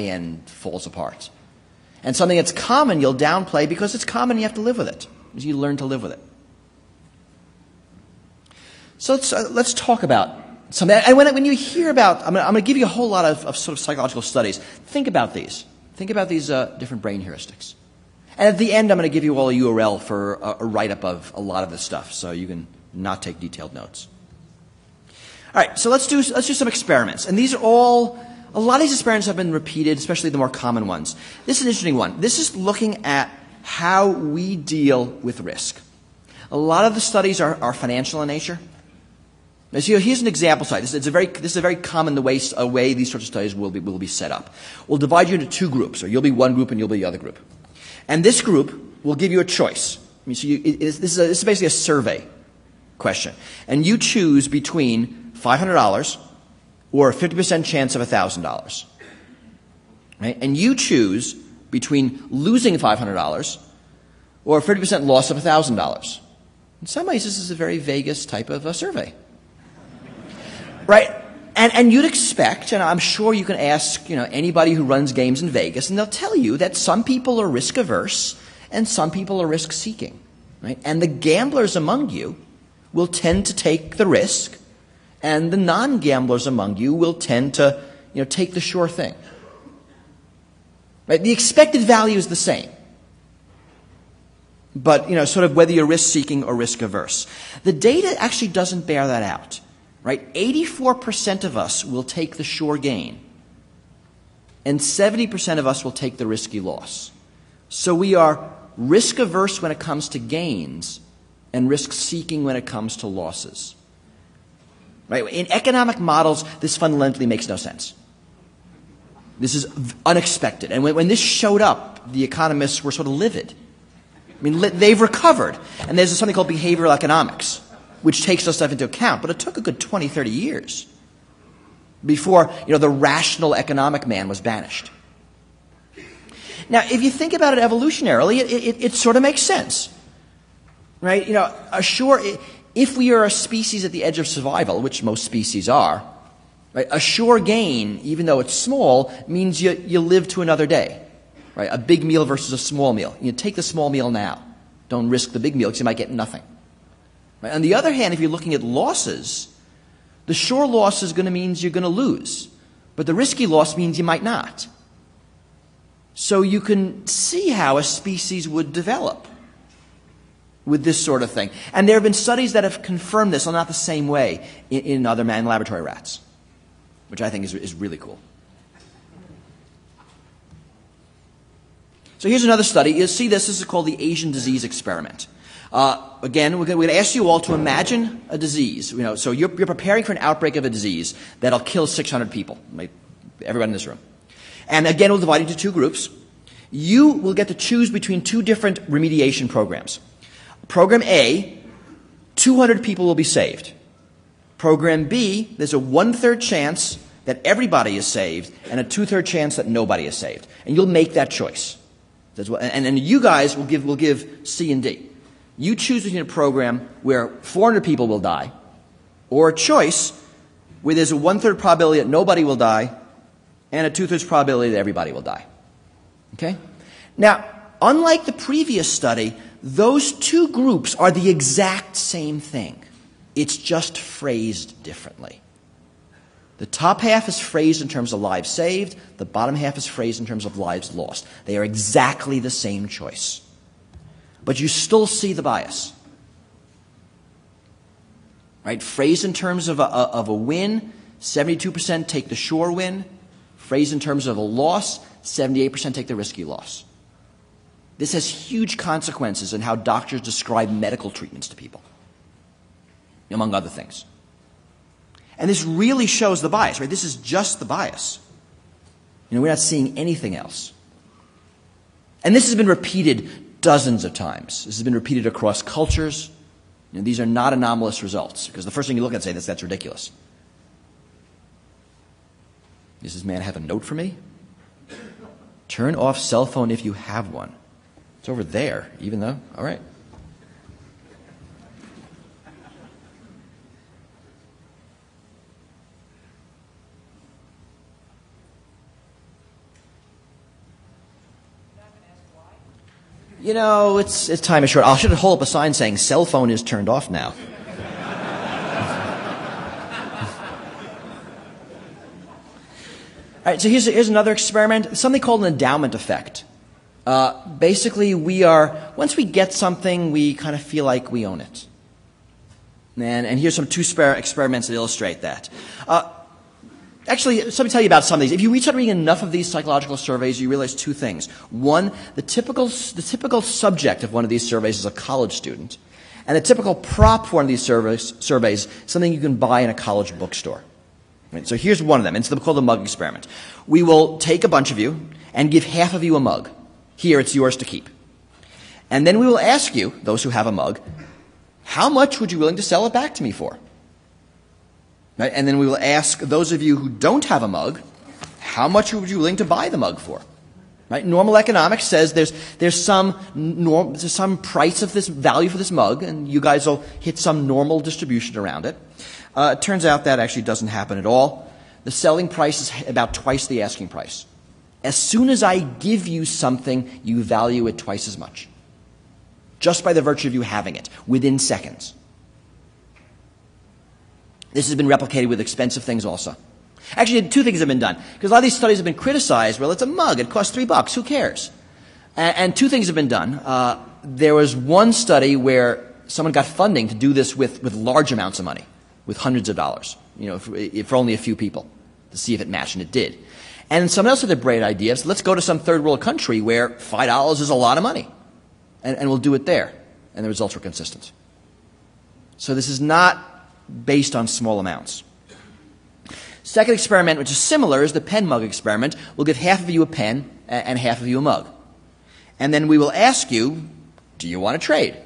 and falls apart. And something that's common you'll downplay because it's common and you have to live with it. You learn to live with it. So let's talk about something. And when you hear about, I'm going to give you a whole lot of sort of psychological studies. Think about these. Think about these different brain heuristics. And at the end, I'm going to give you all a URL for a write-up of a lot of this stuff, so you can not take detailed notes. All right, so let's do some experiments. And these are all, a lot of these experiments have been repeated, especially the more common ones. This is an interesting one. This is looking at how we deal with risk. A lot of the studies are financial in nature. Now, so here's an example study. This is a very common way these sorts of studies will be set up. We'll divide you into two groups, or you'll be one group and you'll be the other group. And this group will give you a choice. I mean, so this is basically a survey question. And you choose between $500 or a 50% chance of $1,000. Right? And you choose between losing $500 or a 50% loss of $1,000. In some ways, this is a very Vegas type of a survey. Right? And you'd expect, and I'm sure you can ask, anybody who runs games in Vegas, and they'll tell you that some people are risk averse and some people are risk seeking, right? And the gamblers among you will tend to take the risk, and the non-gamblers among you will tend to, take the sure thing. Right? The expected value is the same. But, sort of whether you're risk seeking or risk averse. The data actually doesn't bear that out. Right? 84% of us will take the sure gain, and 70% of us will take the risky loss. So we are risk averse when it comes to gains and risk seeking when it comes to losses. Right? In economic models, this fundamentally makes no sense. This is unexpected. And when this showed up, the economists were sort of livid. I mean, they've recovered. And there's something called behavioral economics, which takes those stuff into account. But it took a good 20, 30 years before, the rational economic man was banished. Now, if you think about it evolutionarily, it sort of makes sense. Right? If we are a species at the edge of survival, which most species are, right, a sure gain, even though it's small, means you live to another day. Right? A big meal versus a small meal. You take the small meal now. Don't risk the big meal because you might get nothing. Right? On the other hand, if you're looking at losses, the sure loss is going to mean you're going to lose. But the risky loss means you might not. So you can see how a species would develop with this sort of thing. And there have been studies that have confirmed this, not the same way, in other man laboratory rats, which I think is really cool. So here's another study. You'll see this. This is called the Asian disease experiment. Again, we're going to ask you all to imagine a disease. So you're preparing for an outbreak of a disease that'll kill 600 people, like everyone in this room. And again, we'll divide into two groups. You will get to choose between two different remediation programs. Program A, 200 people will be saved. Program B, there's a 1/3 chance that everybody is saved and a 2/3 chance that nobody is saved. And you'll make that choice. And you guys will give C and D. You choose between a program where 400 people will die, or a choice where there's a 1/3 probability that nobody will die and a 2/3 probability that everybody will die. Okay? Now, unlike the previous study, those two groups are the exact same thing. It's just phrased differently. The top half is phrased in terms of lives saved. The bottom half is phrased in terms of lives lost. They are exactly the same choice. But you still see the bias. Right? Phrased in terms of a win, 72% take the sure win. Phrased in terms of a loss, 78% take the risky loss. This has huge consequences in how doctors describe medical treatments to people, among other things. And this really shows the bias, right? This is just the bias. We're not seeing anything else. And this has been repeated dozens of times. This has been repeated across cultures. These are not anomalous results, because the first thing you look at and say, that's ridiculous. Does this man have a note for me? Turn off cell phone if you have one. It's over there, even though, all right. You know, it's time is short. I should hold up a sign saying cell phone is turned off now. All right, so here's another experiment, something called an endowment effect. Basically, once we get something, we kind of feel like we own it. And here's some two experiments that illustrate that. Actually, let me tell you about some of these. If you start reading enough of these psychological surveys, you realize two things. One, the typical subject of one of these surveys is a college student. And the typical prop for one of these surveys is something you can buy in a college bookstore. Right, so here's one of them. It's called the mug experiment. We will take a bunch of you and give half of you a mug. Here, it's yours to keep. And then we will ask you, those who have a mug, how much would you be willing to sell it back to me for? Right? And then we will ask those of you who don't have a mug, how much would you be willing to buy the mug for? Right? Normal economics says there's some price of this value for this mug, and you guys will hit some normal distribution around it. It turns out that actually doesn't happen at all. The selling price is about twice the asking price. As soon as I give you something, you value it twice as much. Just by the virtue of you having it, within seconds. This has been replicated with expensive things also. Actually, two things have been done. Because a lot of these studies have been criticized. Well, it's a mug. It costs $3. Who cares? And two things have been done. There was one study where someone got funding to do this with large amounts of money, with hundreds of dollars, for only a few people, to see if it matched, and it did. And someone else had a great idea. So let's go to some third world country where $5 is a lot of money. And we'll do it there. And the results were consistent. So this is not based on small amounts. Second experiment, which is similar, is the pen mug experiment. We'll give half of you a pen and half of you a mug. And then we will ask you, do you want to trade?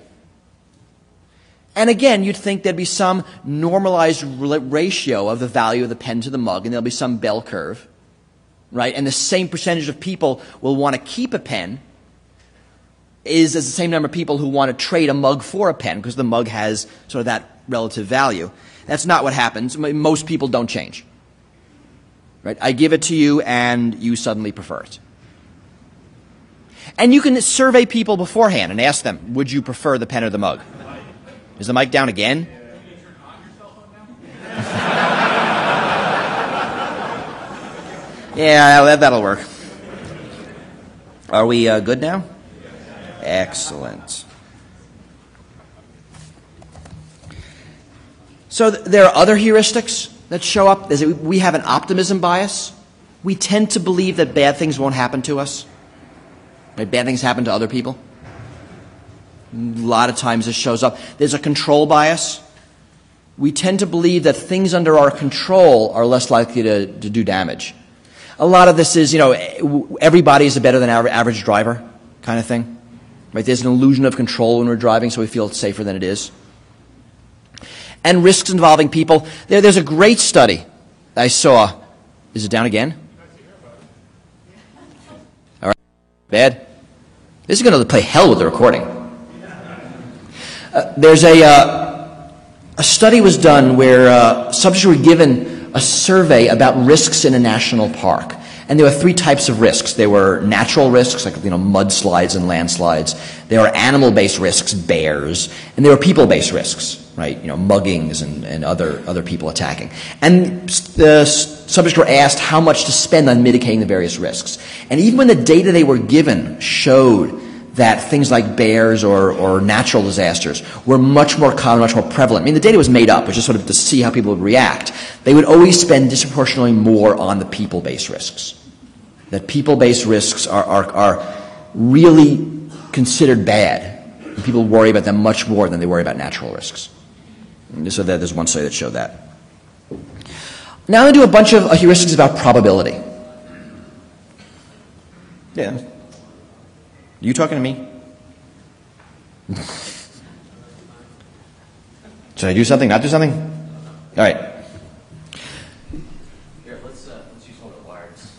And again, you'd think there'd be some normalized ratio of the value of the pen to the mug, and there'll be some bell curve, right? And the same percentage of people will want to keep a pen is as the same number of people who want to trade a mug for a pen, because the mug has sort of that relative value. That's not what happens. Most people don't change. Right? I give it to you and you suddenly prefer it. And you can survey people beforehand and ask them, would you prefer the pen or the mug? Is the mic down again? Yeah, that'll work. Are we good now? Excellent. So there are other heuristics that show up. We have an optimism bias. We tend to believe that bad things won't happen to us. Right? Bad things happen to other people. A lot of times this shows up. There's a control bias. We tend to believe that things under our control are less likely to do damage. A lot of this is, everybody is a better than average driver kind of thing. Right? There's an illusion of control when we're driving, so we feel it's safer than it is. And risks involving people. There's a great study I saw. Is it down again? All right. Bad? This is going to play hell with the recording. There's a study was done where subjects were given a survey about risks in a national park. And there were three types of risks. There were natural risks, like mudslides and landslides. There were animal-based risks, bears, and there were people-based risks, right? Muggings and other people attacking. And the subjects were asked how much to spend on mitigating the various risks. And even when the data they were given showed that things like bears or natural disasters were much more common, much more prevalent. I mean, the data was made up, which is sort of to see how people would react. They would always spend disproportionately more on the people-based risks. That people-based risks are really considered bad. And people worry about them much more than they worry about natural risks. And so there's one study that showed that. Now I'm going to do a bunch of heuristics about probability. Yeah. You talking to me? Should I do something? Not do something? All right. Here, let's use one of the wires.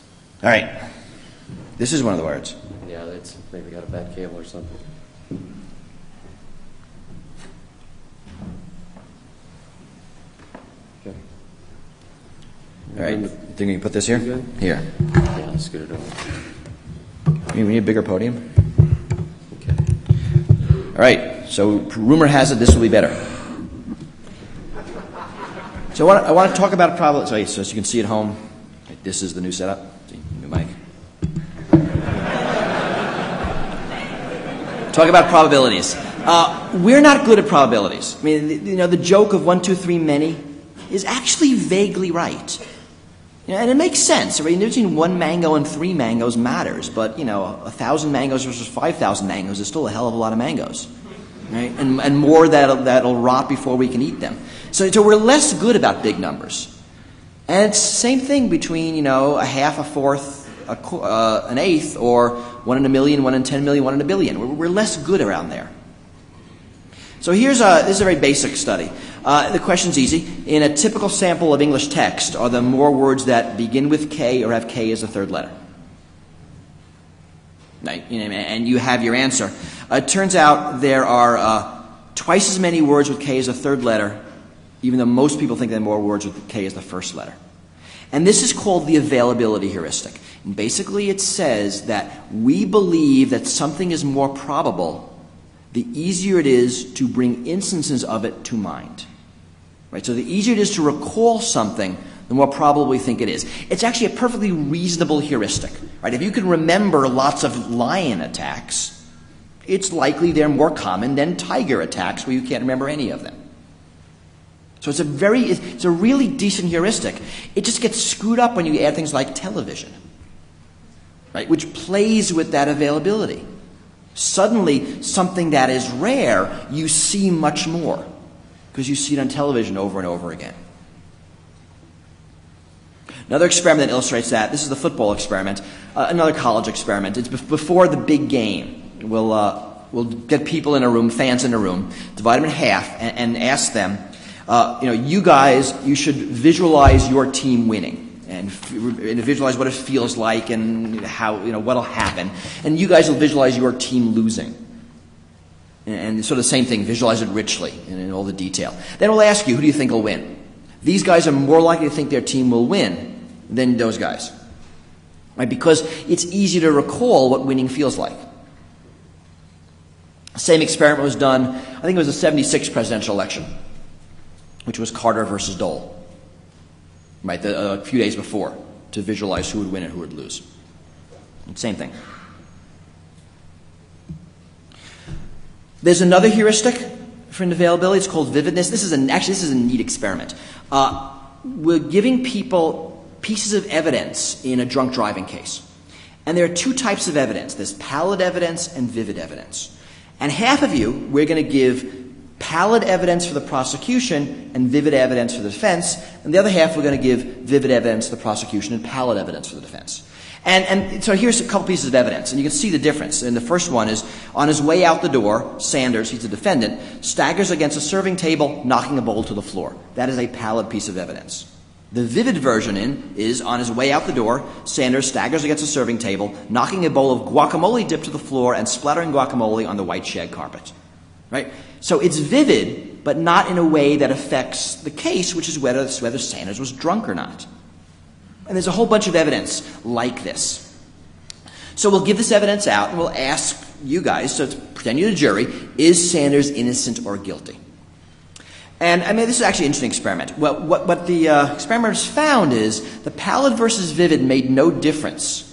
All right. This is one of the wires. Yeah, it's maybe got a bad cable or something. Okay. All right. Think we can put this here? Here. Yeah, let's get it over. We need a bigger podium. Okay. All right, so rumor has it this will be better. So I want to talk about a problem. So as you can see at home, this is the new setup. See, new mic. Talk about probabilities. We're not good at probabilities. I mean, the joke of 1, 2, 3, many is actually vaguely right. And it makes sense. Right? Between 1 mango and 3 mangoes matters, but 1,000 mangoes versus 5,000 mangoes is still a hell of a lot of mangoes, right? And more that'll rot before we can eat them. So we're less good about big numbers. And it's the same thing between a half, a fourth, an eighth, or 1 in a million, 1 in 10 million, 1 in a billion. We're less good around there. So this is a very basic study. The question's easy. In a typical sample of English text, are there more words that begin with K or have K as a third letter? Right? And you have your answer. It turns out there are twice as many words with K as a third letter, even though most people think there are more words with K as the first letter. And this is called the availability heuristic. And basically it says that we believe that something is more probable the easier it is to bring instances of it to mind. Right? So the easier it is to recall something, the more probable we think it is. It's actually a perfectly reasonable heuristic. Right? If you can remember lots of lion attacks, it's likely they're more common than tiger attacks where you can't remember any of them. So it's a really decent heuristic. It just gets screwed up when you add things like television, right? Which plays with that availability. Suddenly, something that is rare, you see much more because you see it on television over and over again. Another experiment that illustrates that, this is the football experiment, another college experiment. It's before the big game. We'll get people in a room, fans in a room, divide them in half, and ask them, you guys, you should visualize your team winning. And visualize what it feels like and how, what'll happen. And you guys will visualize your team losing. And sort of the same thing, visualize it richly in all the detail. Then we'll ask you, who do you think will win? These guys are more likely to think their team will win than those guys. Right? Because it's easy to recall what winning feels like. The same experiment was done, I think it was the 76 presidential election, which was Carter versus Dole. Right, a few days before, to visualize who would win and who would lose. Same thing. There's another heuristic for availability. It's called vividness. This is a neat experiment. We're giving people pieces of evidence in a drunk driving case. And there are 2 types of evidence. There's pallid evidence and vivid evidence. And half of you, we're going to give pallid evidence for the prosecution and vivid evidence for the defense, and the other half we're going to give vivid evidence for the prosecution and pallid evidence for the defense. And so here's a couple pieces of evidence, and you can see the difference. And the first one is, on his way out the door, Sanders, he's the defendant, staggers against a serving table, knocking a bowl to the floor. That is a pallid piece of evidence. The vivid version is, on his way out the door, Sanders staggers against a serving table, knocking a bowl of guacamole dip to the floor and splattering guacamole on the white shag carpet. Right? So it's vivid, but not in a way that affects the case, which is whether Sanders was drunk or not. And there's a whole bunch of evidence like this. So we'll give this evidence out, and we'll ask you guys, so pretend you're the jury, is Sanders innocent or guilty? And this is actually an interesting experiment. What the experimenters found is the pallid versus vivid made no difference